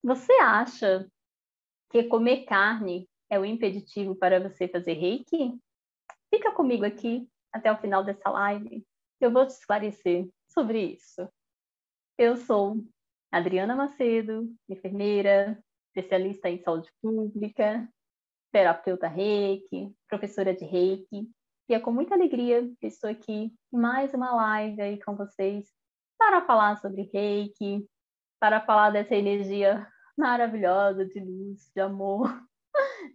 Você acha que comer carne é o impeditivo para você fazer reiki? Fica comigo aqui até o final dessa live. Eu vou te esclarecer sobre isso. Eu sou Adriana Macedo, enfermeira, especialista em saúde pública, terapeuta reiki, professora de reiki. E é com muita alegria que estou aqui em mais uma live aí com vocês para falar sobre reiki, para falar dessa energia maravilhosa de luz, de amor,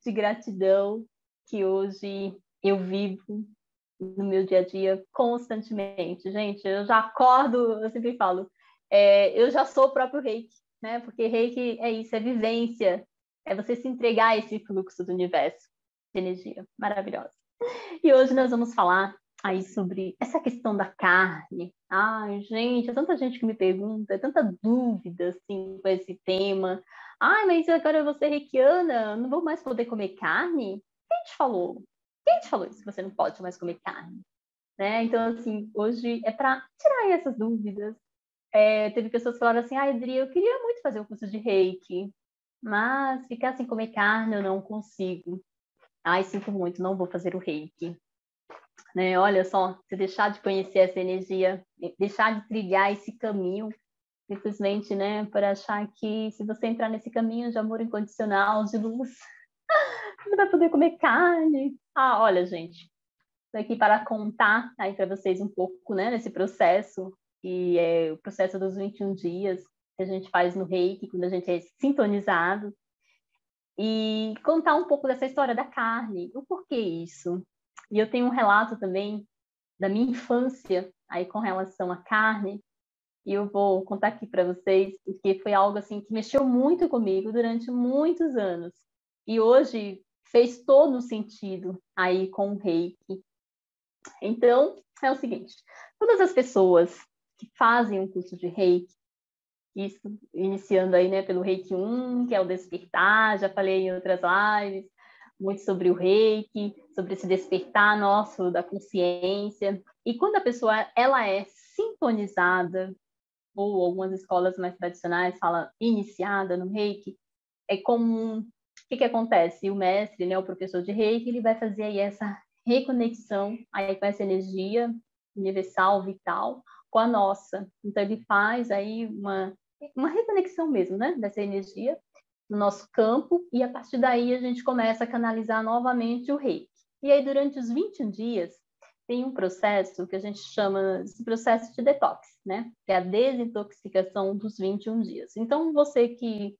de gratidão que hoje eu vivo no meu dia a dia constantemente. Gente, eu já acordo, eu sempre falo, eu já sou o próprio reiki, né? Porque reiki é isso, é vivência, é você se entregar a esse fluxo do universo de energia maravilhosa. E hoje nós vamos falar aí sobre essa questão da carne. Ai, gente, é tanta gente que me pergunta, é tanta dúvida, assim, com esse tema. Ai, mas agora eu vou ser reikiana, não vou mais poder comer carne? Quem te falou? Quem te falou isso, que você não pode mais comer carne? Né? Então, assim, hoje é para tirar essas dúvidas. Teve pessoas que falaram assim, ai, Adri, eu queria muito fazer o curso de reiki, mas ficar sem comer carne eu não consigo. Ai, sinto muito, não vou fazer o reiki. Né? Olha só, se deixar de conhecer essa energia, deixar de trilhar esse caminho, simplesmente, né, para achar que se você entrar nesse caminho de amor incondicional, de luz, você vai poder comer carne. Ah, olha, gente, estou aqui para contar aí para vocês um pouco, né, nesse processo, que é o processo dos 21 dias que a gente faz no Reiki, quando a gente é sintonizado, e contar um pouco dessa história da carne, o porquê isso. E eu tenho um relato também da minha infância aí com relação à carne, e eu vou contar aqui para vocês, porque foi algo assim que mexeu muito comigo durante muitos anos. E hoje fez todo o sentido aí com o Reiki. Então, é o seguinte, todas as pessoas que fazem um curso de Reiki, isso iniciando aí, né, pelo Reiki 1, que é o despertar, já falei em outras lives, muito sobre o Reiki, sobre esse despertar nosso da consciência. E quando a pessoa ela é sintonizada, ou algumas escolas mais tradicionais falam iniciada no Reiki, é comum. O que acontece? O mestre, né, o professor de Reiki, ele vai fazer aí essa reconexão aí com essa energia universal, vital, com a nossa. Então, ele faz aí uma reconexão mesmo, né, dessa energia no nosso campo, e a partir daí a gente começa a canalizar novamente o Reiki. E aí, durante os 21 dias, tem um processo que a gente chama de processo de detox, né? Que é a desintoxicação dos 21 dias. Então, você que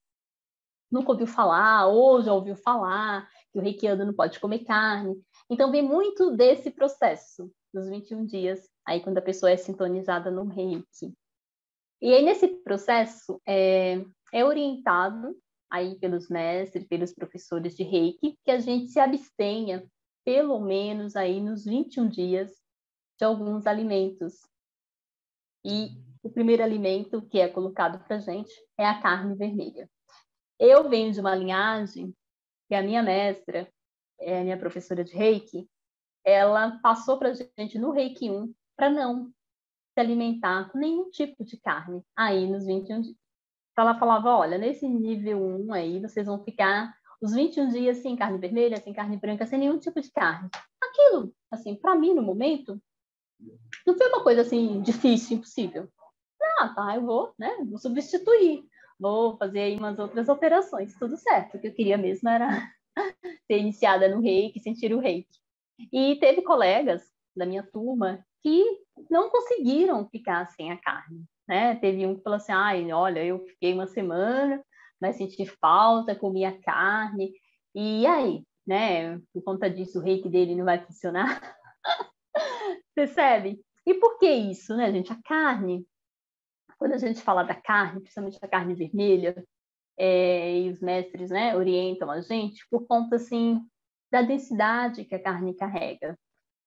nunca ouviu falar, ou já ouviu falar, que o reikiano não pode comer carne. Então, vem muito desse processo, dos 21 dias, aí quando a pessoa é sintonizada no reiki. E aí, nesse processo, é orientado aí pelos mestres, pelos professores de reiki, que a gente se abstenha, pelo menos aí nos 21 dias, de alguns alimentos. E o primeiro alimento que é colocado para a gente é a carne vermelha. Eu venho de uma linhagem que a minha mestra, a minha professora de Reiki, ela passou para a gente no Reiki 1 para não se alimentar com nenhum tipo de carne aí nos 21 dias. Então ela falava, olha, nesse nível 1 aí, vocês vão ficar os 21 dias sem carne vermelha, sem carne branca, sem nenhum tipo de carne. Aquilo, assim, para mim, no momento, não foi uma coisa, assim, difícil, impossível. Ah, tá, eu vou, né, vou substituir. Vou fazer aí umas outras operações, tudo certo. O que eu queria mesmo era ser iniciada no reiki, sentir o reiki. E teve colegas da minha turma que não conseguiram ficar sem a carne, né? Teve um que falou assim, ai, olha, eu fiquei uma semana, mas senti falta, comi a carne, e aí, né? Por conta disso, o reiki dele não vai funcionar. Percebe? E por que isso, né, gente? A carne, quando a gente fala da carne, principalmente da carne vermelha, e os mestres, né, orientam a gente por conta, assim, da densidade que a carne carrega.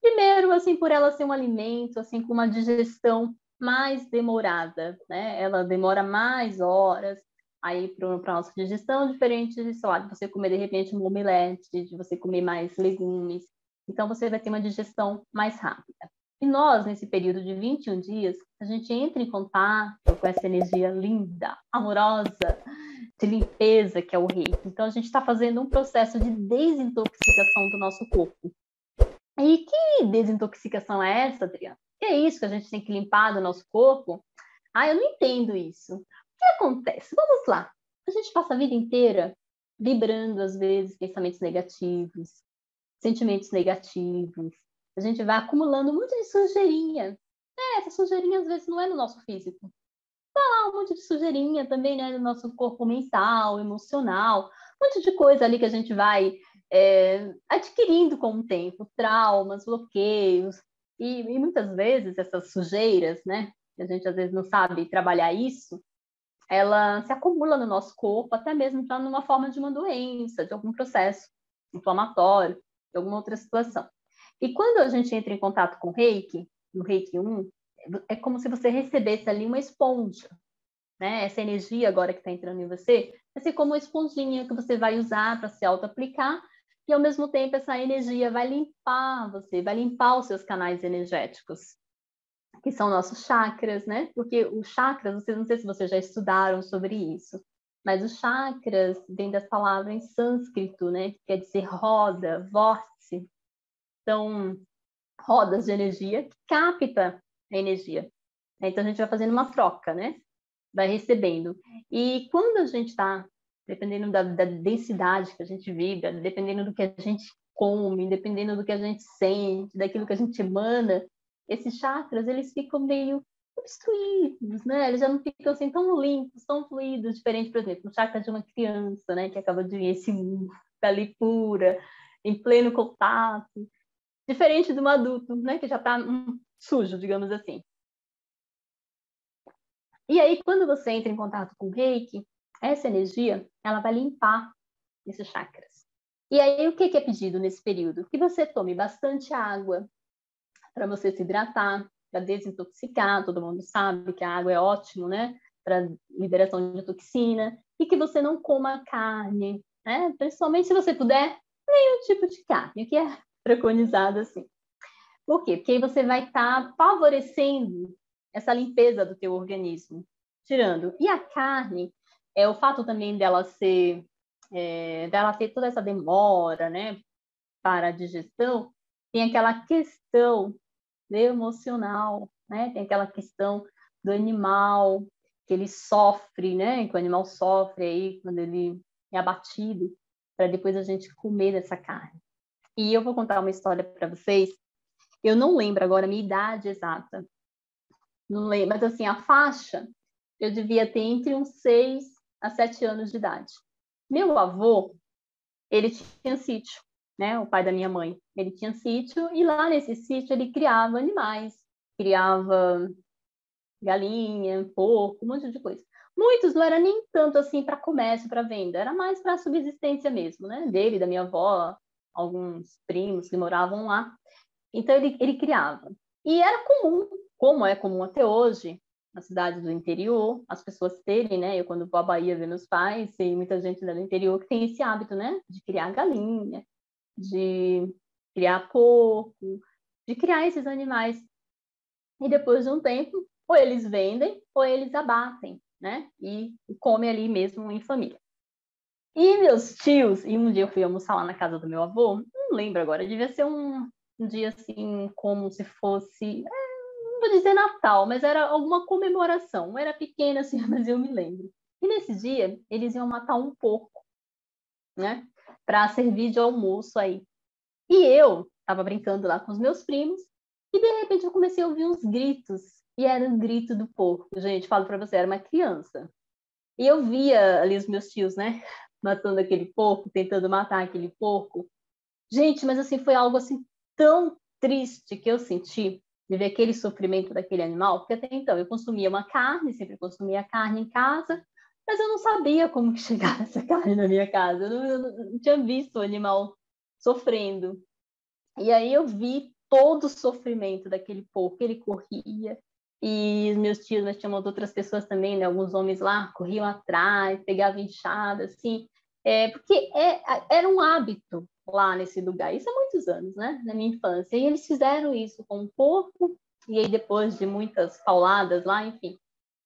Primeiro, assim, por ela ser um alimento, assim, com uma digestão mais demorada, né? Ela demora mais horas aí para a nossa digestão, diferente de, sei lá, de você comer, de repente, um omelete, de você comer mais legumes. Então, você vai ter uma digestão mais rápida. E nós, nesse período de 21 dias, a gente entra em contato com essa energia linda, amorosa, de limpeza que é o reiki. Então, a gente está fazendo um processo de desintoxicação do nosso corpo. E que desintoxicação é essa, Adriana? Que é isso que a gente tem que limpar do nosso corpo? Ah, eu não entendo isso. O que acontece? Vamos lá. A gente passa a vida inteira vibrando, às vezes, pensamentos negativos, sentimentos negativos. A gente vai acumulando um monte de sujeirinha. Essa sujeirinha, às vezes, não é no nosso físico. Um monte de sujeirinha também, né, no nosso corpo mental, emocional, um monte de coisa ali que a gente vai adquirindo com o tempo, traumas, bloqueios, e muitas vezes essas sujeiras, né, que a gente às vezes não sabe trabalhar isso, ela se acumula no nosso corpo, até mesmo já numa forma de uma doença, de algum processo inflamatório, de alguma outra situação. E quando a gente entra em contato com o Reiki, no Reiki 1, é como se você recebesse ali uma esponja, né? Essa energia agora que está entrando em você vai ser como uma esponjinha que você vai usar para se auto-aplicar e, ao mesmo tempo, essa energia vai limpar você, vai limpar os seus canais energéticos, que são nossos chakras, né? Porque os chakras, não sei se vocês já estudaram sobre isso, mas os chakras vêm das palavras em sânscrito, né? Que quer dizer roda, vórtice. São rodas de energia que capta a energia. Então, a gente vai fazendo uma troca, né? Vai recebendo. E quando a gente está, dependendo da densidade que a gente vibra, dependendo do que a gente come, dependendo do que a gente sente, daquilo que a gente emana, esses chakras, eles ficam meio obstruídos, né? Eles já não ficam assim tão limpos, tão fluidos, diferente, por exemplo, o chakra de uma criança, né? Que acaba de vir esse mundo, tá ali pura, em pleno contato, diferente de um adulto, né? Que já está sujo, digamos assim. E aí, quando você entra em contato com o Reiki, essa energia, ela vai limpar esses chakras. E aí, o que é pedido nesse período? Que você tome bastante água para você se hidratar, para desintoxicar. Todo mundo sabe que a água é ótimo, né? Para liberação de toxina. E que você não coma carne, né? Principalmente se você puder, nenhum tipo de carne, o que é preconizado assim. Por quê? Porque aí você vai estar favorecendo essa limpeza do teu organismo, tirando. E a carne, o fato também dela ter toda essa demora, né, para a digestão, tem aquela questão emocional, né, tem aquela questão do animal, que ele sofre, né, que o animal sofre aí quando ele é abatido, para depois a gente comer dessa carne. E eu vou contar uma história para vocês. Eu não lembro agora a minha idade exata. Não lembro, mas assim, a faixa eu devia ter entre uns 6 a 7 anos de idade. Meu avô, ele tinha sítio, né? O pai da minha mãe. Ele tinha sítio e lá nesse sítio ele criava animais, criava galinha, porco, um monte de coisa. Muitos não era nem tanto assim para comércio, para venda, era mais para subsistência mesmo, né? Dele, da minha avó, alguns primos que moravam lá. Então, ele criava. E era comum, como é comum até hoje, na cidade do interior, as pessoas terem, né? Eu, quando vou à Bahia ver meus pais, tem muita gente do interior que tem esse hábito, né? De criar galinha, de criar porco, de criar esses animais. E depois de um tempo, ou eles vendem, ou eles abatem, né? E comem ali mesmo em família. E meus tios, e um dia eu fui almoçar lá na casa do meu avô, não lembro agora, devia ser um dia assim, como se fosse, não vou dizer Natal, mas era alguma comemoração. Eu era pequena assim, mas eu me lembro. E nesse dia, eles iam matar um porco, né? Para servir de almoço aí. E eu estava brincando lá com os meus primos, e de repente eu comecei a ouvir uns gritos. E era o grito do porco. Gente, falo para você, era uma criança. E eu via ali os meus tios, né? Matando aquele porco, tentando matar aquele porco. Gente, mas assim, foi algo assim tão triste que eu senti de ver aquele sofrimento daquele animal, porque até então eu consumia uma carne, sempre consumia carne em casa, mas eu não sabia como que chegava essa carne na minha casa. Eu não tinha visto o animal sofrendo. E aí eu vi todo o sofrimento daquele porco, ele corria, e os meus tios, mas tinham outras pessoas também, né? Alguns homens lá corriam atrás, pegavam enxada, assim, porque era um hábito lá nesse lugar, isso há muitos anos, né? Na minha infância, e eles fizeram isso com o porco, e aí depois de muitas pauladas lá, enfim,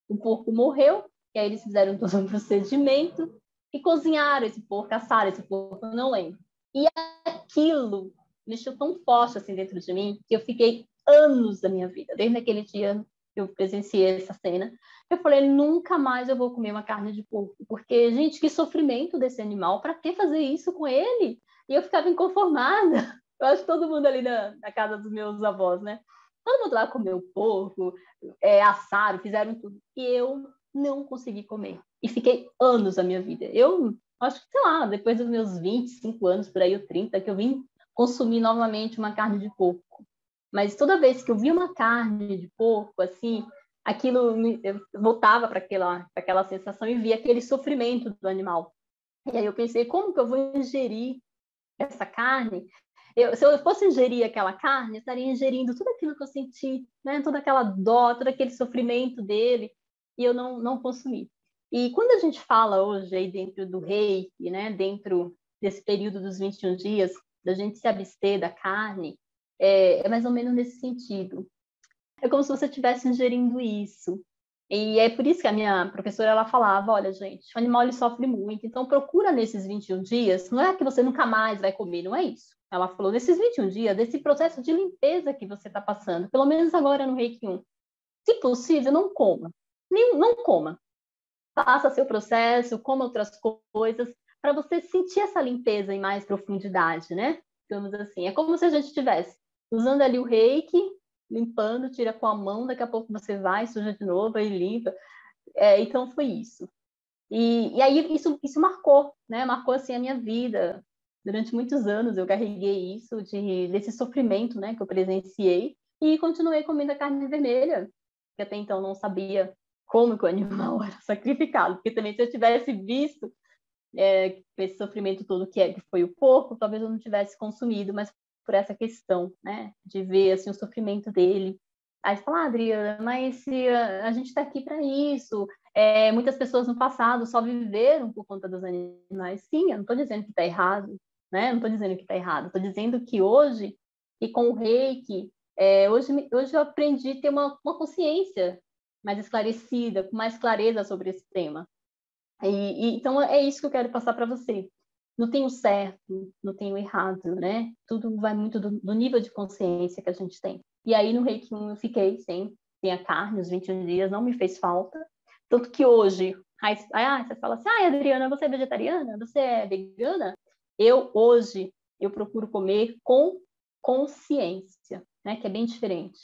o porco morreu, E aí eles fizeram todo um procedimento e cozinharam esse porco, assaram esse porco, eu não lembro. E aquilo mexeu tão forte assim dentro de mim que eu fiquei anos da minha vida, desde aquele dia que eu presenciei essa cena, eu falei, nunca mais eu vou comer uma carne de porco, porque, gente, que sofrimento desse animal, para que fazer isso com ele? E eu ficava inconformada. Eu acho que todo mundo ali na casa dos meus avós, né? Todo mundo lá comeu porco, assaram, fizeram tudo. E eu não consegui comer. E fiquei anos da minha vida. Eu acho que, sei lá, depois dos meus 25 anos, por aí, ou 30, que eu vim consumir novamente uma carne de porco. Mas toda vez que eu via uma carne de porco, assim, eu voltava para aquela sensação e via aquele sofrimento do animal. E aí eu pensei, como que eu vou ingerir essa carne? Se eu fosse ingerir aquela carne, eu estaria ingerindo tudo aquilo que eu senti, né? Toda aquela dó, todo aquele sofrimento dele, e eu não consumi. E quando a gente fala hoje aí dentro do reiki, né? Dentro desse período dos 21 dias, da gente se abster da carne, é mais ou menos nesse sentido. É como se você estivesse ingerindo isso. E é por isso que a minha professora ela falava, olha, gente, o animal ele sofre muito, então procura nesses 21 dias, não é que você nunca mais vai comer, não é isso. Ela falou, nesses 21 dias, desse processo de limpeza que você está passando, pelo menos agora no Reiki 1, se possível, não coma. Não coma. Faça seu processo, coma outras coisas, para você sentir essa limpeza em mais profundidade, né? Digamos assim, é como se a gente estivesse usando ali o Reiki, limpando, tira com a mão, daqui a pouco você vai, suja de novo, aí limpa. Então foi isso. E aí isso marcou, né? Marcou assim a minha vida. Durante muitos anos eu carreguei isso desse sofrimento, né, que eu presenciei e continuei comendo a carne vermelha, que até então não sabia como que o animal era sacrificado, porque também se eu tivesse visto esse sofrimento todo que foi o porco, talvez eu não tivesse consumido, mas por essa questão, né, de ver assim o sofrimento dele. Aí você fala, Adriana, mas se a gente está aqui para isso, muitas pessoas no passado só viveram por conta dos animais. Sim, eu não estou dizendo que está errado, né? Não estou dizendo que está errado. Estou dizendo que hoje, e com o Reiki, hoje eu aprendi a ter uma consciência mais esclarecida, com mais clareza sobre esse tema. Então é isso que eu quero passar para você. Não tem o certo, não tem o errado, né? Tudo vai muito do nível de consciência que a gente tem. E aí no Reiki eu fiquei sem a carne, os 21 dias, não me fez falta. Tanto que hoje, você fala assim, Adriana, você é vegetariana? Você é vegana? Hoje, eu procuro comer com consciência, né? Que é bem diferente.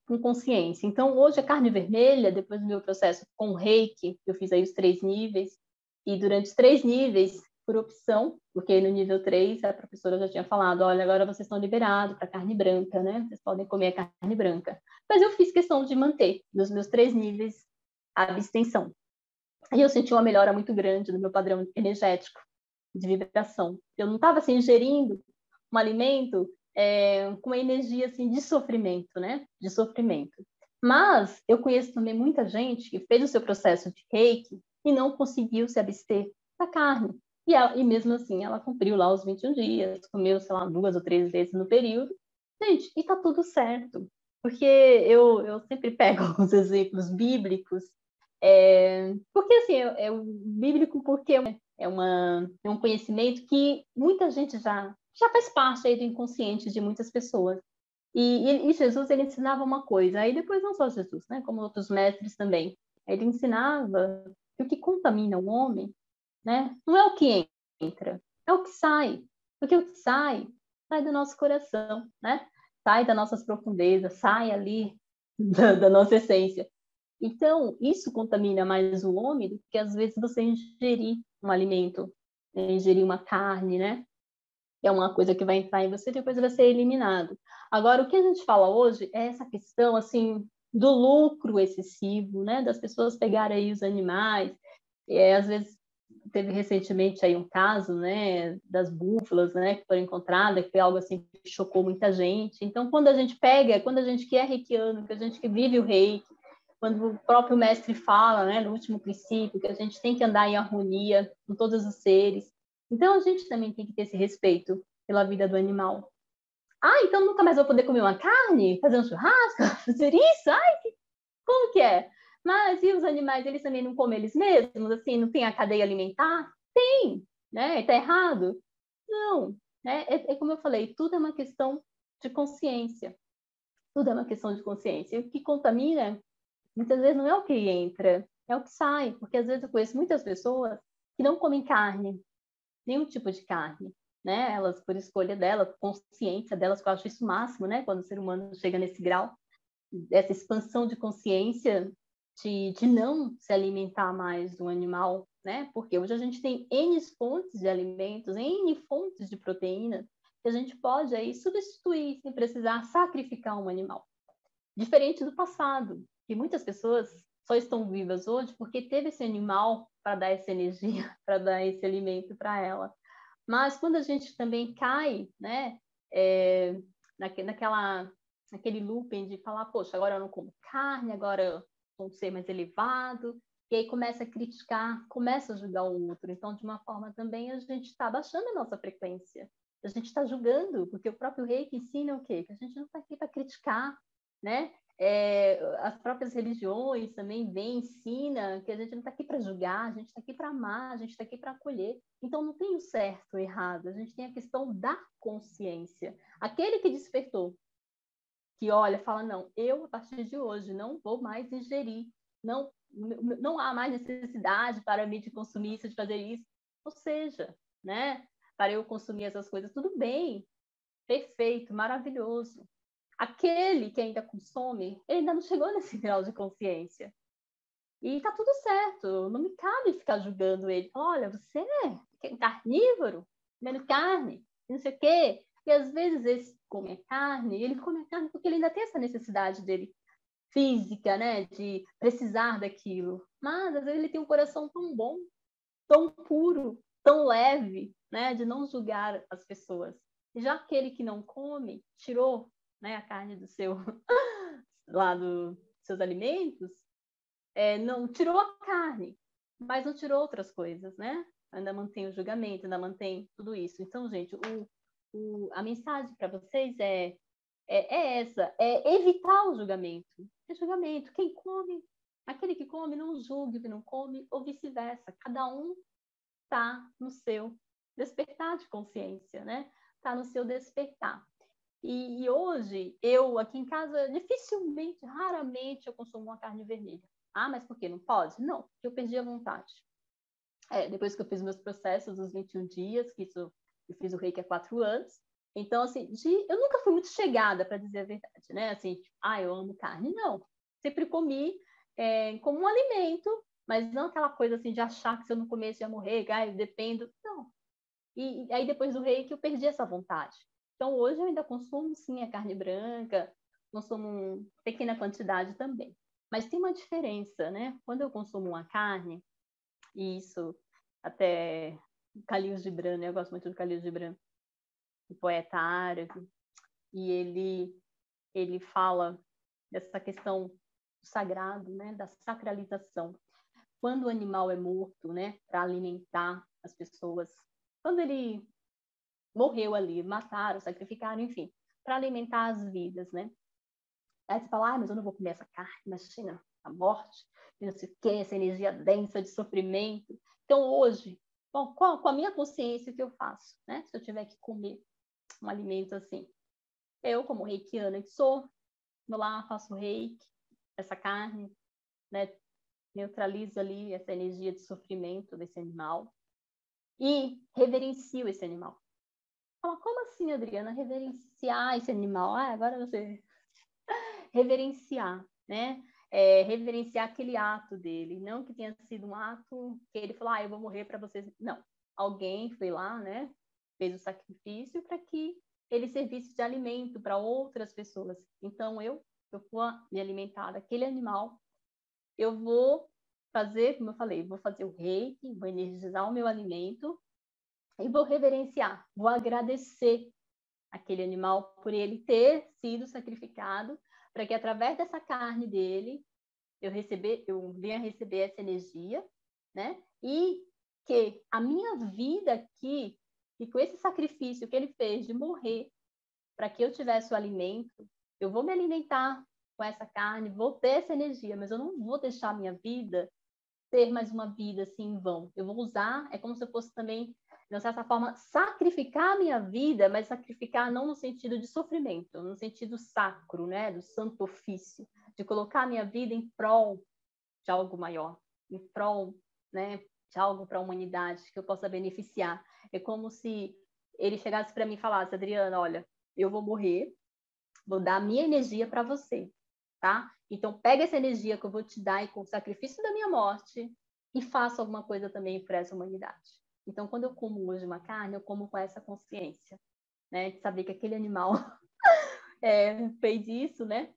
Com consciência. Então, hoje a carne vermelha, depois do meu processo com o Reiki, eu fiz aí os 3 níveis, e durante os 3 níveis, por opção, porque no nível 3 a professora já tinha falado, olha, agora vocês estão liberados para carne branca, né? Vocês podem comer a carne branca. Mas eu fiz questão de manter, nos meus 3 níveis, a abstenção. E eu senti uma melhora muito grande no meu padrão energético, de vibração. Eu não estava assim, ingerindo um alimento com uma energia assim de sofrimento, né? De sofrimento. Mas eu conheço também muita gente que fez o seu processo de Reiki e não conseguiu se abster da carne. E mesmo assim, ela cumpriu lá os 21 dias, comeu, sei lá, 2 ou 3 vezes no período. Gente, e tá tudo certo. Porque eu sempre pego alguns exemplos bíblicos, porque assim, o bíblico porque é um conhecimento que muita gente já faz parte aí do inconsciente de muitas pessoas. E Jesus, ele ensinava uma coisa, aí depois não só Jesus, né, como outros mestres também, ele ensinava que o que contamina o homem, né, não é o que entra, é o que sai. Porque o que sai do nosso coração, né, sai das nossas profundezas, sai ali da nossa essência. Então, isso contamina mais o homem do que às vezes você ingerir um alimento, ingerir uma carne, né? É uma coisa que vai entrar em você e depois vai ser eliminado. Agora, o que a gente fala hoje é essa questão, assim, do lucro excessivo, né? Das pessoas pegarem aí os animais. Às vezes, teve recentemente aí um caso, né? Das búfalas, né? Que foram encontradas, que foi algo, assim, que chocou muita gente. Então, quando a gente que é reikiano, que a gente que vive o reiki, quando o próprio mestre fala, né? No último princípio, que a gente tem que andar em harmonia com todos os seres, então, a gente também tem que ter esse respeito pela vida do animal. Então nunca mais vou poder comer uma carne? Fazer um churrasco? Fazer isso? Como que é? Mas e os animais, eles também não comem eles mesmos? Assim, não tem a cadeia alimentar? Tem, né? Está errado? Não, né? É como eu falei, tudo é uma questão de consciência. Tudo é uma questão de consciência. E o que contamina, muitas vezes, não é o que entra, é o que sai. Porque, às vezes, eu conheço muitas pessoas que não comem carne, nenhum tipo de carne, né? Elas, por escolha delas, consciência delas, que eu acho isso o máximo, né? Quando o ser humano chega nesse grau, essa expansão de consciência de não se alimentar mais do animal, né? Porque hoje a gente tem N fontes de alimentos, N fontes de proteínas, que a gente pode aí substituir sem precisar sacrificar um animal. Diferente do passado, que muitas pessoas só estão vivas hoje porque teve esse animal para dar essa energia, para dar esse alimento para ela. Mas quando a gente também cai, né, naquele looping de falar, poxa, agora eu não como carne, agora eu sou um ser mais elevado, e aí começa a criticar, começa a julgar o outro. Então, de uma forma também, a gente está baixando a nossa frequência. A gente está julgando, porque o próprio Reiki ensina o quê? Que a gente não está aqui para criticar, né? As próprias religiões também vêm, ensina que a gente não está aqui para julgar, a gente está aqui para amar, a gente está aqui para acolher. Então não tem o certo ou errado, a gente tem a questão da consciência. Aquele que despertou, que olha, fala, não, eu a partir de hoje não vou mais ingerir, não há mais necessidade para mim de consumir isso, de fazer isso, ou seja, né, para eu consumir essas coisas, tudo bem, perfeito, maravilhoso. Aquele que ainda consome, ele ainda não chegou nesse grau de consciência. E tá tudo certo, não me cabe ficar julgando ele. Olha, você é carnívoro, comendo carne, não sei o quê. E às vezes esse come carne, ele come carne porque ele ainda tem essa necessidade dele física, né, de precisar daquilo. Mas às vezes ele tem um coração tão bom, tão puro, tão leve, né, de não julgar as pessoas. E já aquele que não come, tirou, né, a carne do seu lá dos seus alimentos, não tirou a carne, mas não tirou outras coisas, né? Ainda mantém o julgamento, ainda mantém tudo isso. Então, gente, a mensagem para vocês é essa, é evitar o julgamento. É julgamento. Quem come, aquele que come, não julgue o que não come, ou vice-versa. Cada um está no seu despertar de consciência, né? Está no seu despertar. E hoje, eu aqui em casa, dificilmente, raramente eu consumo uma carne vermelha. Ah, mas por que não pode? Não, porque eu perdi a vontade. Depois que eu fiz meus processos dos 21 dias, que isso, eu fiz o Reiki há 4 anos. Então, assim, eu nunca fui muito chegada, para dizer a verdade, né? Assim, tipo, eu amo carne. Não. Sempre comi como um alimento, mas não aquela coisa assim de achar que se eu não comesse ia morrer, eu dependo. Não. E aí, depois do Reiki, eu perdi essa vontade. Então, hoje eu ainda consumo, sim, a carne branca, consumo uma pequena quantidade também. Mas tem uma diferença, né? Quando eu consumo uma carne, e isso até Khalil Gibran, né? Eu gosto muito do Khalil Gibran, o poeta árabe, e ele fala dessa questão do sagrado, né? Da sacralização. Quando o animal é morto, né? Para alimentar as pessoas, quando ele morreu ali, mataram, sacrificaram, enfim, para alimentar as vidas, né? Aí você fala, mas eu não vou comer essa carne, imagina a morte, e não sei o quê, essa energia densa de sofrimento. Então, hoje, bom, com a minha consciência, o que eu faço, né? Se eu tiver que comer um alimento assim, eu, como reikiana que sou, vou lá, faço reiki, essa carne, né? Neutralizo ali essa energia de sofrimento desse animal e reverencio esse animal. Fala, como assim, Adriana, reverenciar esse animal? Agora você reverenciar, né? Reverenciar aquele ato dele, não que tenha sido um ato que ele falou, eu vou morrer para vocês. Não, alguém foi lá, né? Fez o sacrifício para que ele servisse de alimento para outras pessoas. Então eu vou me alimentar daquele animal, eu vou fazer, como eu falei, vou fazer o reiki, vou energizar o meu alimento e vou reverenciar, vou agradecer aquele animal por ele ter sido sacrificado para que através dessa carne dele eu venha receber essa energia, né? E que a minha vida aqui, e com esse sacrifício que ele fez de morrer para que eu tivesse o alimento, eu vou me alimentar com essa carne, vou ter essa energia, mas eu não vou deixar a minha vida ter mais uma vida assim em vão. Eu vou usar, é como se eu fosse também, de certa forma, sacrificar a minha vida, mas sacrificar não no sentido de sofrimento, no sentido sacro, né, do santo ofício, de colocar a minha vida em prol de algo maior, em prol, né, de algo para a humanidade que eu possa beneficiar. É como se ele chegasse para mim e falasse: Adriana, olha, eu vou morrer, vou dar a minha energia para você, tá? Então pega essa energia que eu vou te dar e com o sacrifício da minha morte e faça alguma coisa também para essa humanidade. Então quando eu como hoje uma carne, eu como com essa consciência, né, de saber que aquele animal fez isso, né?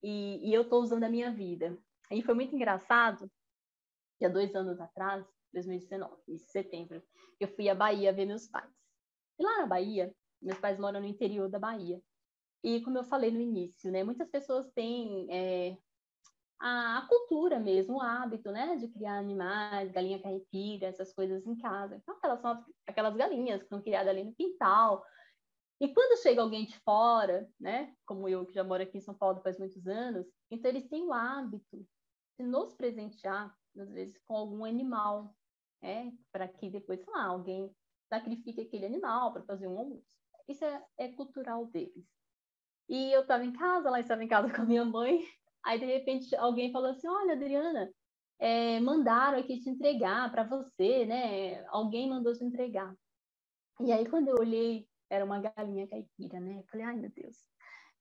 E eu estou usando a minha vida. E foi muito engraçado que há 2 anos atrás, 2019, em setembro, eu fui à Bahia ver meus pais. E lá na Bahia, meus pais moram no interior da Bahia. E como eu falei no início, né, muitas pessoas têm a cultura mesmo, o hábito, né, de criar animais, galinha caipira, essas coisas em casa. Então, elas são aquelas galinhas que são criadas ali no quintal. E quando chega alguém de fora, né, como eu que já moro aqui em São Paulo faz muitos anos, então eles têm o hábito de nos presentear, às vezes, com algum animal, né, para que depois, sei lá, alguém sacrifique aquele animal para fazer um almoço. Isso é cultural deles. E eu estava em casa, lá estava em casa com a minha mãe, aí de repente alguém falou assim: Olha, Adriana, mandaram aqui te entregar para você, né? Alguém mandou te entregar. E aí quando eu olhei, era uma galinha caipira, né? Eu falei: Ai, meu Deus.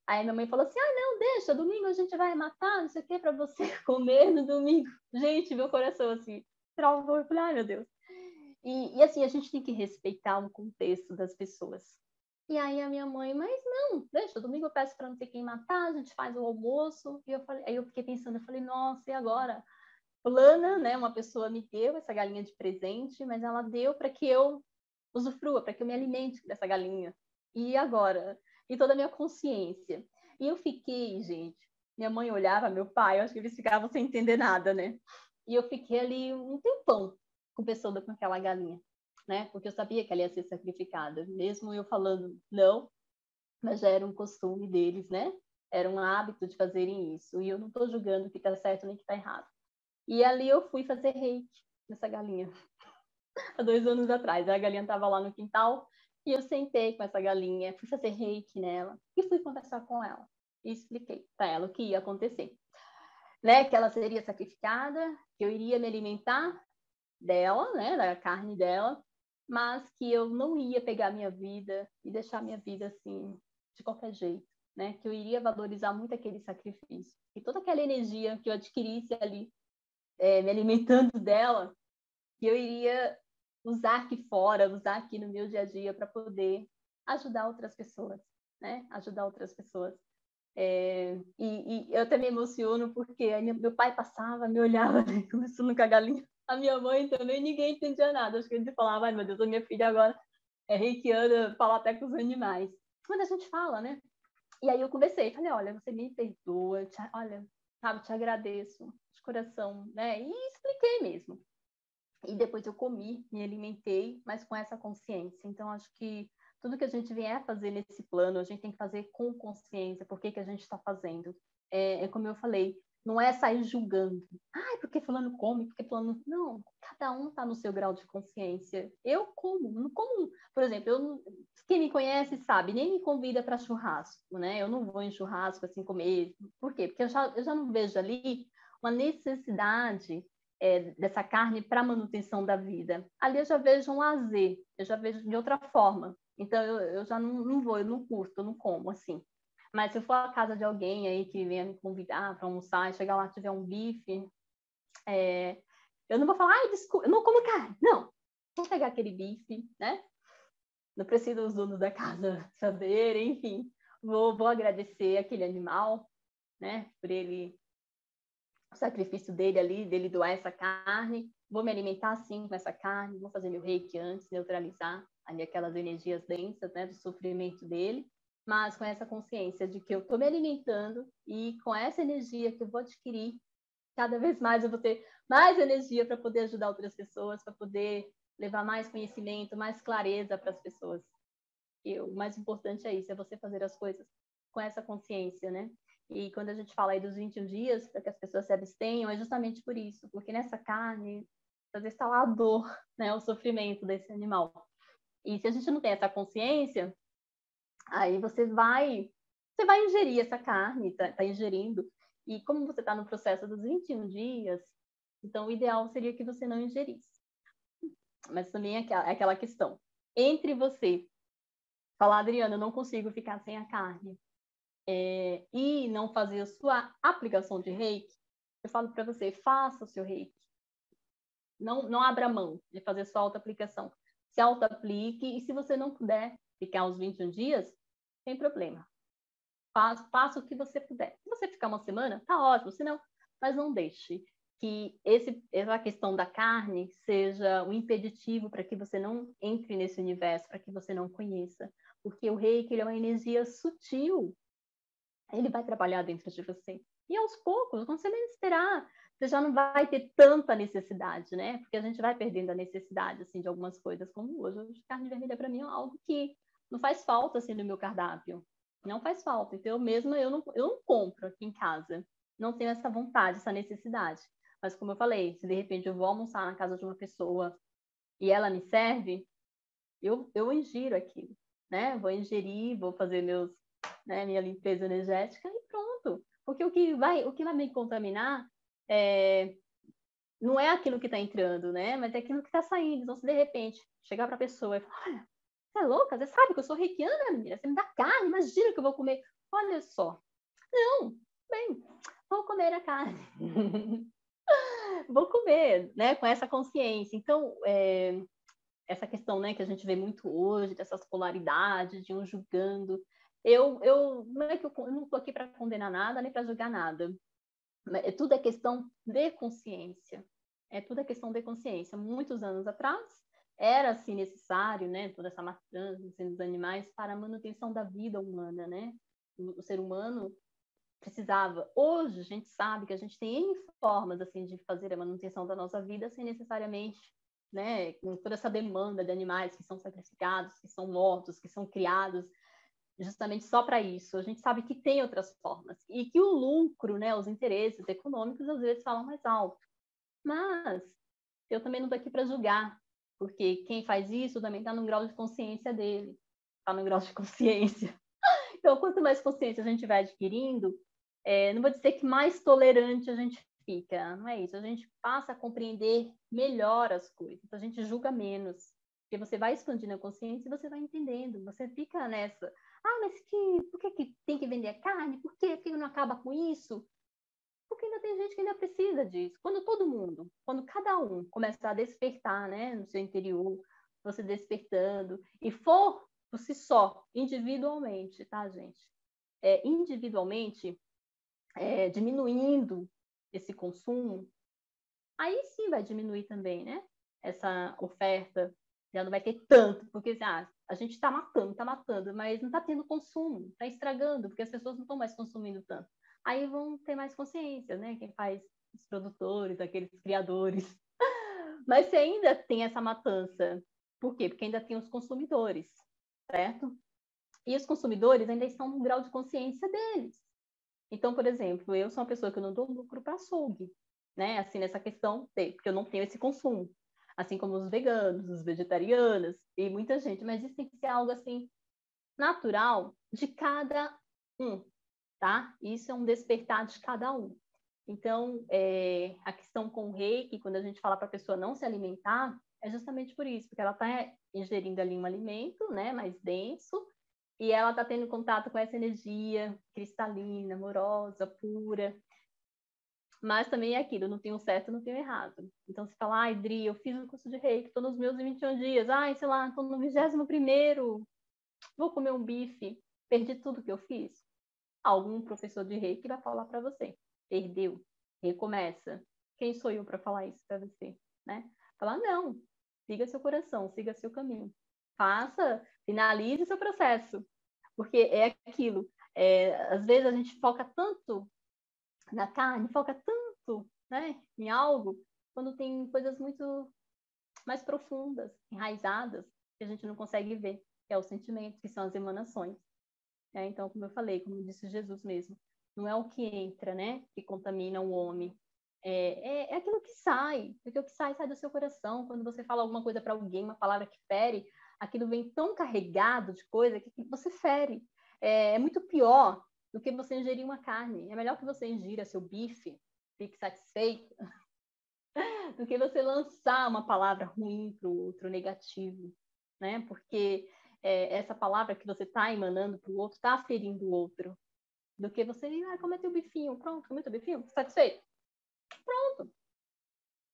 Aí minha mãe falou assim: Ai, não, deixa, domingo a gente vai matar, não sei o que, para você comer no domingo. Gente, meu coração assim, travou. Eu falei: Ai, meu Deus. E assim, a gente tem que respeitar o contexto das pessoas. E aí a minha mãe, mas não, deixa, domingo eu peço para não ter quem matar, a gente faz o almoço. E eu falei, aí eu fiquei pensando, eu falei, nossa, e agora? Fulana, né, uma pessoa me deu essa galinha de presente, mas ela deu para que eu usufrua, para que eu me alimente dessa galinha. E agora? E toda a minha consciência. E eu fiquei, gente, minha mãe olhava, meu pai, eu acho que eles ficavam sem entender nada, né? E eu fiquei ali um tempão pensando com aquela galinha, né? Porque eu sabia que ela ia ser sacrificada, mesmo eu falando não, mas já era um costume deles, né? Era um hábito de fazerem isso. E eu não estou julgando o que está certo nem o que está errado. E ali eu fui fazer reiki nessa galinha, há 2 anos atrás. A galinha estava lá no quintal e eu sentei com essa galinha, fui fazer reiki nela e fui conversar com ela. E expliquei para ela o que ia acontecer. Né? Que ela seria sacrificada, que eu iria me alimentar dela, né, da carne dela, mas que eu não ia pegar minha vida e deixar minha vida assim de qualquer jeito, né? Que eu iria valorizar muito aquele sacrifício e toda aquela energia que eu adquirisse ali, me alimentando dela, que eu iria usar aqui fora, usar aqui no meu dia a dia para poder ajudar outras pessoas, né? Ajudar outras pessoas. E eu até me emociono porque meu pai passava, me olhava, né, começando com a galinha. A minha mãe também, ninguém entendia nada. Acho que ele falava: Ai, meu Deus, a minha filha agora é reikiana, fala até com os animais. Quando a gente fala, né? E aí eu conversei, falei: Olha, você me perdoa, olha, sabe, te agradeço de coração, né? E expliquei mesmo. E depois eu comi, me alimentei, mas com essa consciência. Então, acho que tudo que a gente vier fazer nesse plano, a gente tem que fazer com consciência, por que a gente está fazendo. Como eu falei, não é sair julgando. Ai, porque fulano come, porque fulano... Não, cada um está no seu grau de consciência. Eu como, não como... Por exemplo, quem me conhece sabe, nem me convida para churrasco, né? Eu não vou em churrasco assim comer. Por quê? Porque eu já não vejo ali uma necessidade dessa carne para manutenção da vida. Ali eu já vejo um lazer, eu já vejo de outra forma. Então eu já não vou, eu não curto, eu não como assim. Mas se eu for à casa de alguém aí que venha me convidar para almoçar e chegar lá e tiver um bife, eu não vou falar: Ai, desculpa, eu não como carne. Não, vou pegar aquele bife, né? Não precisa os donos da casa saberem, enfim. Vou agradecer aquele animal, né? Por ele, o sacrifício dele ali, dele doar essa carne. Vou me alimentar assim com essa carne, vou fazer meu reiki antes, neutralizar ali aquelas energias densas, né, do sofrimento dele, mas com essa consciência de que eu estou me alimentando e com essa energia que eu vou adquirir, cada vez mais eu vou ter mais energia para poder ajudar outras pessoas, para poder levar mais conhecimento, mais clareza para as pessoas. E o mais importante é isso, é você fazer as coisas com essa consciência, né? E quando a gente fala aí dos 21 dias, para que as pessoas se abstenham, é justamente por isso, porque nessa carne, às vezes está lá a dor, né, o sofrimento desse animal. E se a gente não tem essa consciência, aí você vai ingerir essa carne, tá ingerindo. E como você está no processo dos 21 dias, então o ideal seria que você não ingerisse. Mas também é aquela questão. Entre você falar, Adriana, eu não consigo ficar sem a carne, e não fazer a sua aplicação de reiki, eu falo para você, faça o seu reiki. Não abra mão de fazer sua auto-aplicação. Se auto-aplique, e se você não puder ficar os 21 dias, sem problema. Faça o que você puder. Se você ficar uma semana, tá ótimo, se não, mas não deixe que essa questão da carne seja um impeditivo para que você não entre nesse universo, para que você não conheça. Porque o reiki, ele é uma energia sutil. Ele vai trabalhar dentro de você. E aos poucos, quando você menos esperar, você já não vai ter tanta necessidade, né? Porque a gente vai perdendo a necessidade, assim, de algumas coisas, como hoje. Hoje, carne vermelha, para mim, é algo que não faz falta, assim, no meu cardápio. Não faz falta. Então, eu não compro aqui em casa. Não tenho essa vontade, essa necessidade. Mas, como eu falei, se de repente eu vou almoçar na casa de uma pessoa e ela me serve, eu ingiro aquilo, né? Vou ingerir, vou fazer minha limpeza energética e pronto. Porque o que vai me contaminar não é aquilo que está entrando, né? Mas é aquilo que está saindo. Então, se de repente chegar para a pessoa e falar, olha, você é louca? Você sabe que eu sou reikiana, menina? Você me dá carne, imagina que eu vou comer. Olha só. Não, bem, vou comer a carne. Vou comer, né? Com essa consciência. Então, essa questão, né, que a gente vê muito hoje, dessas polaridades, de um julgando. Não é que eu não estou aqui para condenar nada, nem para julgar nada. Tudo é questão de consciência. Tudo é questão de consciência. Muitos anos atrás, era assim necessário, né, toda essa matança dos animais para a manutenção da vida humana, né? O ser humano precisava. Hoje a gente sabe que a gente tem N formas assim de fazer a manutenção da nossa vida sem necessariamente, né, com toda essa demanda de animais que são sacrificados, que são mortos, que são criados justamente só para isso. A gente sabe que tem outras formas e que o lucro, né, os interesses econômicos às vezes falam mais alto. Mas eu também não estou aqui para julgar, porque quem faz isso também está no grau de consciência dele, está no grau de consciência. Então, quanto mais consciência a gente vai adquirindo, não vou dizer que mais tolerante a gente fica, não é isso. A gente passa a compreender melhor as coisas, a gente julga menos. Porque você vai expandindo a consciência e você vai entendendo, você fica nessa. Mas por que tem que vender carne? Por que não acaba com isso? Porque ainda tem gente que ainda precisa disso. Quando cada um começar a despertar, né, no seu interior, você despertando, e for por si só, individualmente, tá, gente? Individualmente, diminuindo esse consumo, aí sim vai diminuir também, né? Essa oferta já não vai ter tanto, porque a gente está matando, mas não está tendo consumo, está estragando, porque as pessoas não estão mais consumindo tanto. Aí vão ter mais consciência, né? Quem faz os produtores, aqueles criadores. Mas você ainda tem essa matança. Por quê? Porque ainda tem os consumidores, certo? E os consumidores ainda estão no grau de consciência deles. Então, por exemplo, eu sou uma pessoa que eu não dou lucro para açougue, né? Assim, nessa questão, porque eu não tenho esse consumo. Assim como os veganos, os vegetarianos e muita gente. Mas isso tem que ser algo, assim, natural de cada um, tá? Isso é um despertar de cada um. Então, a questão com o reiki, quando a gente fala para a pessoa não se alimentar, é justamente por isso, porque ela está ingerindo ali um alimento, né, mais denso, e ela está tendo contato com essa energia cristalina, amorosa, pura. Mas também é aquilo, não tem o certo, não tem o errado. Então, se fala, ai, Dri, eu fiz o curso de reiki, estou nos meus 21 dias, ai, sei lá, estou no 21º, vou comer um bife, perdi tudo que eu fiz. Algum professor de reiki vai falar para você, perdeu, recomeça. Quem sou eu para falar isso para você, né? Falar, não, siga seu coração, siga seu caminho. Faça, finalize seu processo. Porque é aquilo, às vezes a gente foca tanto na carne, foca tanto, né, em algo, quando tem coisas muito mais profundas, enraizadas, que a gente não consegue ver, que é o sentimento, que são as emanações. Então, como eu falei, como disse Jesus mesmo, não é o que entra, né, que contamina o homem. É aquilo que sai, porque o que sai do seu coração. Quando você fala alguma coisa para alguém, uma palavra que fere, aquilo vem tão carregado de coisa que você fere. É muito pior do que você ingerir uma carne. É melhor que você ingira seu bife, fique satisfeito, do que você lançar uma palavra ruim para o outro, negativo, né? Porque essa palavra que você está emanando para o outro está ferindo o outro. Do que você, comeu teu bifinho, pronto, comeu teu bifinho, satisfeito? Pronto.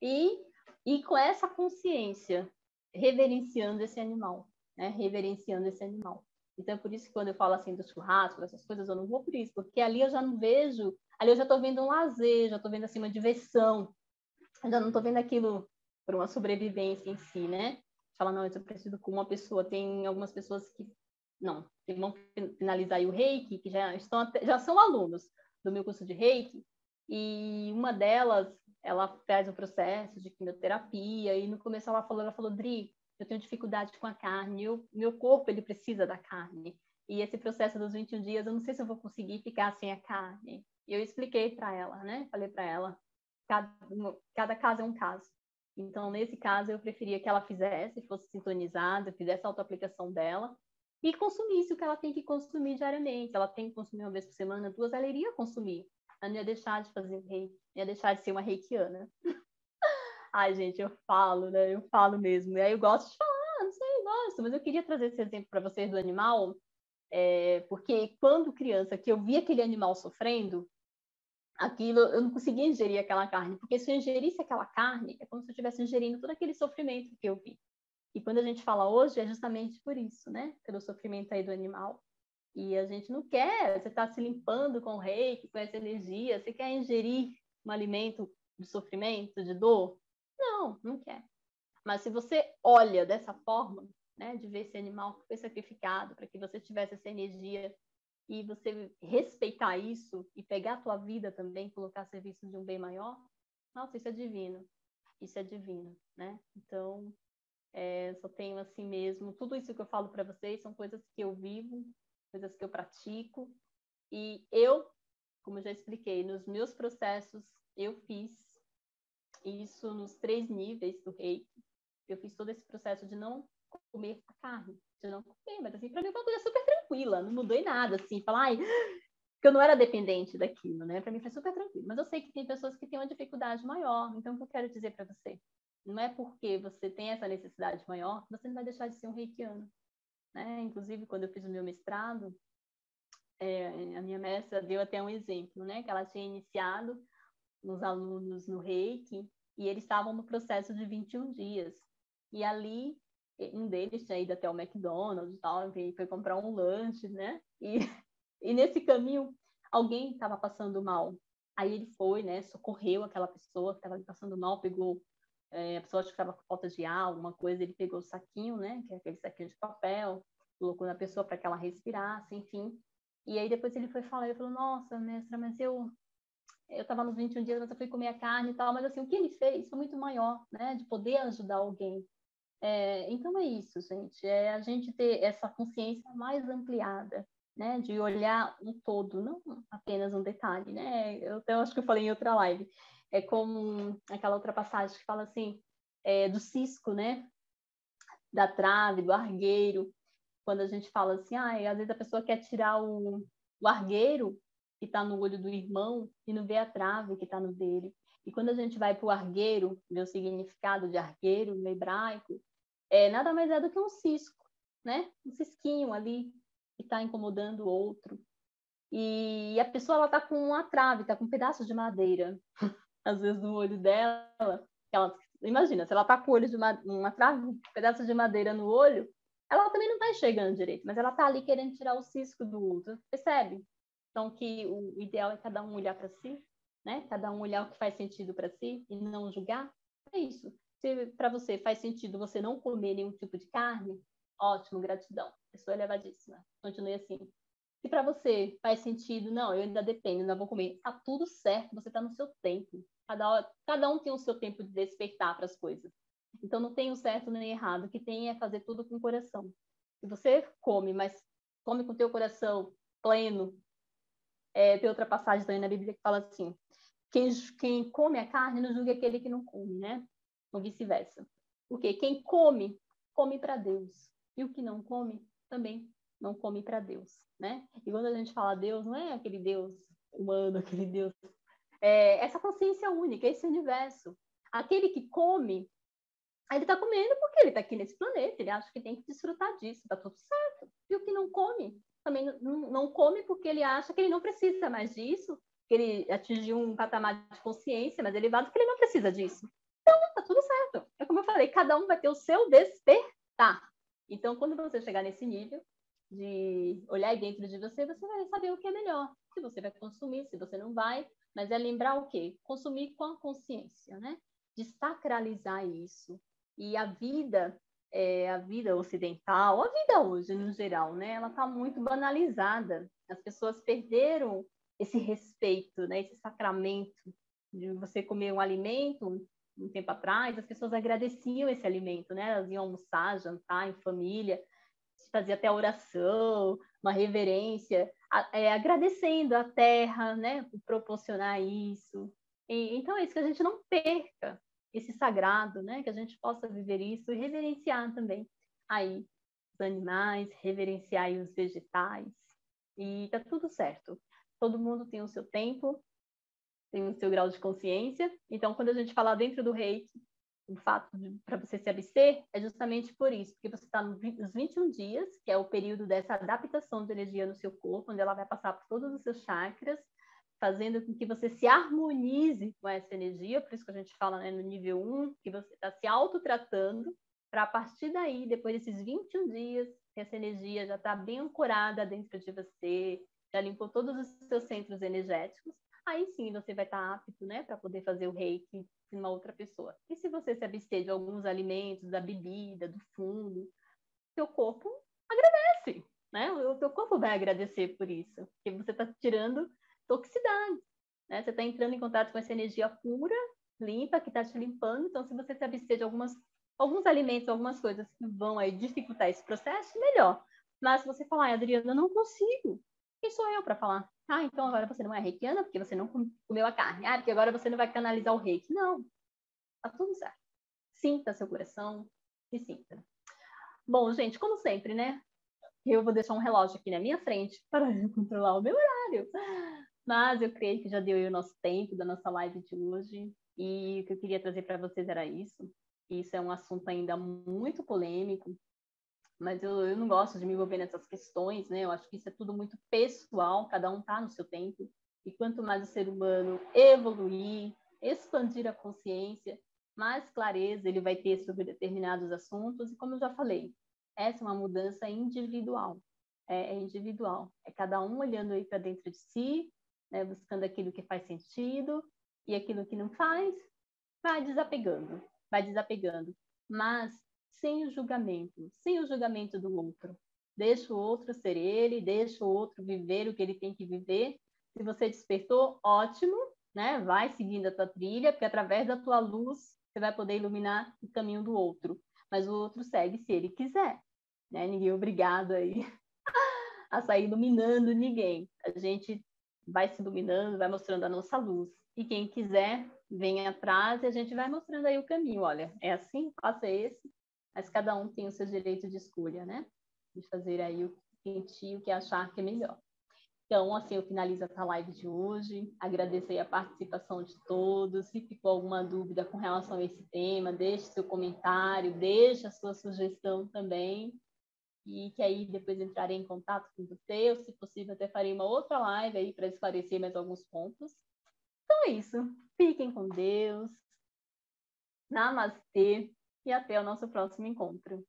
E com essa consciência, reverenciando esse animal, né? Reverenciando esse animal. Então, é por isso que quando eu falo assim do churrasco, dessas coisas, eu não vou por isso, porque ali eu já não vejo, ali eu já estou vendo um lazer, já estou vendo assim uma diversão, eu já não estou vendo aquilo por uma sobrevivência em si, né? Fala, não, eu preciso com uma pessoa. Tem algumas pessoas que não, que vão finalizar aí o Reiki, que já são alunos do meu curso de Reiki, e uma delas, ela faz o processo de quimioterapia, e no começo ela falou, Dri, eu tenho dificuldade com a carne, meu corpo, ele precisa da carne, e esse processo dos 21 dias, eu não sei se eu vou conseguir ficar sem a carne. E eu expliquei para ela, né? Falei para ela, cada caso é um caso. Então, nesse caso, eu preferia que ela fizesse, fosse sintonizada, fizesse a autoaplicação dela, e consumisse o que ela tem que consumir diariamente. Ela tem que consumir uma vez por semana, 2, ela iria consumir. Ela não ia deixar de fazer reiki, ia deixar de ser uma reikiana. Ai, gente, eu falo, né? Eu falo mesmo. E aí eu gosto de falar, não sei, eu gosto, mas eu queria trazer esse exemplo para vocês do animal, porque quando criança, que eu via aquele animal sofrendo, aquilo, eu não conseguia ingerir aquela carne, porque se eu ingerisse aquela carne, é como se eu estivesse ingerindo todo aquele sofrimento que eu vi. E quando a gente fala hoje, é justamente por isso, né? Pelo sofrimento aí do animal. E a gente não quer, você está se limpando com o reiki, com essa energia, você quer ingerir um alimento de sofrimento, de dor? Não, não quer. Mas se você olha dessa forma, né, de ver esse animal que foi sacrificado para que você tivesse essa energia e você respeitar isso e pegar a tua vida também, colocar a serviço de um bem maior, nossa, isso é divino. Isso é divino, né? Então, só tenho assim mesmo, tudo isso que eu falo para vocês são coisas que eu vivo, coisas que eu pratico, e eu, como eu já expliquei, nos meus processos, eu fiz isso nos 3 níveis do reiki. Eu fiz todo esse processo de não comer a carne, de não comer, mas assim, para mim foi uma coisa super tranquila, não mudou em nada, assim, falar, ai, que eu não era dependente daquilo, né? Para mim foi super tranquilo. Mas eu sei que tem pessoas que têm uma dificuldade maior. Então, o que eu quero dizer para você? Não é porque você tem essa necessidade maior que você não vai deixar de ser um reikiano, né? Inclusive, quando eu fiz o meu mestrado, a minha mestra deu até um exemplo, né? Que ela tinha iniciado nos alunos no reiki e eles estavam no processo de 21 dias. E ali, um deles tinha ido até o McDonald's e tal, e foi comprar um lanche, né? E nesse caminho, alguém estava passando mal. Aí ele foi, né, socorreu aquela pessoa que estava passando mal, pegou, a pessoa acho que estava com falta de ar, alguma coisa, ele pegou o saquinho, né, que é aquele saquinho de papel, colocou na pessoa para que ela respirasse, enfim. E aí depois ele foi falar, ele falou, nossa, mestra, mas eu estava nos 21 dias, mas eu fui comer a carne e tal, mas assim, o que ele fez foi muito maior, né, de poder ajudar alguém. Então é isso, gente, é a gente ter essa consciência mais ampliada, né, de olhar um todo, não apenas um detalhe, né, eu até acho que eu falei em outra live, é como aquela outra passagem que fala assim, do cisco, né, da trave, do argueiro, quando a gente fala assim, às vezes a pessoa quer tirar o argueiro que está no olho do irmão e não vê a trave que está no dele. E quando a gente vai para o argueiro, ver o significado de argueiro no hebraico, nada mais é do que um cisco, né? Um cisquinho ali que está incomodando o outro. E a pessoa ela está com uma trave, está com um pedaço de madeira, às vezes no olho dela. Imagina, se ela está com o olho de uma trave, um pedaço de madeira no olho, ela também não está enxergando direito, mas ela está ali querendo tirar o cisco do outro, percebe? Então, que o ideal é cada um olhar para si, né? Cada um olhar o que faz sentido para si e não julgar. É isso. Se para você faz sentido você não comer nenhum tipo de carne, ótimo, gratidão. Pessoa elevadíssima. Continue assim. Se para você faz sentido, não, eu ainda dependo, ainda vou comer, tá tudo certo, você está no seu tempo. Cada um tem o seu tempo de despertar para as coisas. Então não tem o certo nem errado, o que tem é fazer tudo com o coração. Se você come, mas come com o teu coração pleno, Tem outra passagem também na Bíblia que fala assim, quem come a carne não julga aquele que não come, né? Ou vice-versa. Porque quem come, come para Deus. E o que não come, também não come para Deus, né? E quando a gente fala Deus, não é aquele Deus humano, aquele Deus... essa consciência única, esse universo. Aquele que come, ele está comendo porque ele está aqui nesse planeta, ele acha que tem que desfrutar disso, está tudo certo. E o que não come, também não come porque ele acha que ele não precisa mais disso, que ele atingiu um patamar de consciência mais elevado, que ele não precisa disso. Então, tá tudo certo. É como eu falei, cada um vai ter o seu despertar. Então, quando você chegar nesse nível de olhar dentro de você, você vai saber o que é melhor. Se você vai consumir, se você não vai, mas é lembrar o quê? Consumir com a consciência, né? De sacralizar isso. E a vida ocidental, a vida hoje no geral, né? Ela está muito banalizada. As pessoas perderam esse respeito, né? Esse sacramento de você comer um alimento. Um tempo atrás, as pessoas agradeciam esse alimento, né? Elas iam almoçar, jantar em família, fazia até oração, uma reverência, agradecendo a terra, né? Por proporcionar isso. Então é isso, que a gente não perca esse sagrado, né? Que a gente possa viver isso e reverenciar também aí os animais, reverenciar aí os vegetais. E tá tudo certo. Todo mundo tem o seu tempo, tem o seu grau de consciência. Então, quando a gente fala dentro do reiki, o fato para você se abster é justamente por isso, porque você está nos 21 dias, que é o período dessa adaptação de energia no seu corpo, onde ela vai passar por todos os seus chakras, fazendo com que você se harmonize com essa energia, por isso que a gente fala, né, no nível 1, que você está se autotratando, para a partir daí, depois desses 21 dias, que essa energia já está bem ancorada dentro de você, já limpou todos os seus centros energéticos, aí sim você vai estar apto, né, para poder fazer o reiki em uma outra pessoa. E se você se abster de alguns alimentos, da bebida, do fumo, seu corpo agradece, né? O teu corpo vai agradecer por isso, porque você está tirando toxicidade, né? Você está entrando em contato com essa energia pura, limpa, que está te limpando. Então, se você se abster de alguns alimentos, algumas coisas que vão aí dificultar esse processo, melhor. Mas se você falar, Adriana, eu não consigo, quem sou eu para falar? Ah, então agora você não é reikiana porque você não comeu a carne. Ah, porque agora você não vai canalizar o reiki. Não, tá tudo certo. Sinta seu coração, se sinta. Bom, gente, como sempre, né? Eu vou deixar um relógio aqui na minha frente para controlar o meu horário. Mas eu creio que já deu aí o nosso tempo da nossa live de hoje. E o que eu queria trazer para vocês era isso. Isso é um assunto ainda muito polêmico, mas eu não gosto de me envolver nessas questões, né? Eu acho que isso é tudo muito pessoal, cada um está no seu tempo. E quanto mais o ser humano evoluir, expandir a consciência, mais clareza ele vai ter sobre determinados assuntos. E como eu já falei, essa é uma mudança individual. É individual. É cada um olhando aí para dentro de si, né? Buscando aquilo que faz sentido, e aquilo que não faz, vai desapegando, vai desapegando. Mas sem o julgamento do outro. Deixa o outro ser ele, deixa o outro viver o que ele tem que viver. Se você despertou, ótimo, né? Vai seguindo a tua trilha, porque através da tua luz você vai poder iluminar o caminho do outro. Mas o outro segue se ele quiser, né? Ninguém é obrigado aí a sair iluminando ninguém. A gente vai se iluminando, vai mostrando a nossa luz. E quem quiser, vem atrás e a gente vai mostrando aí o caminho. Olha, é assim, faça esse, mas cada um tem o seu direito de escolha, né? De fazer aí o que sentir, o que achar que é melhor. Então, assim, eu finalizo essa live de hoje. Agradeço aí a participação de todos. Se ficou alguma dúvida com relação a esse tema, deixe seu comentário, deixe a sua sugestão também. E que aí depois entrarei em contato com você, ou se possível até farei uma outra live aí para esclarecer mais alguns pontos. Então é isso. Fiquem com Deus. Namastê e até o nosso próximo encontro.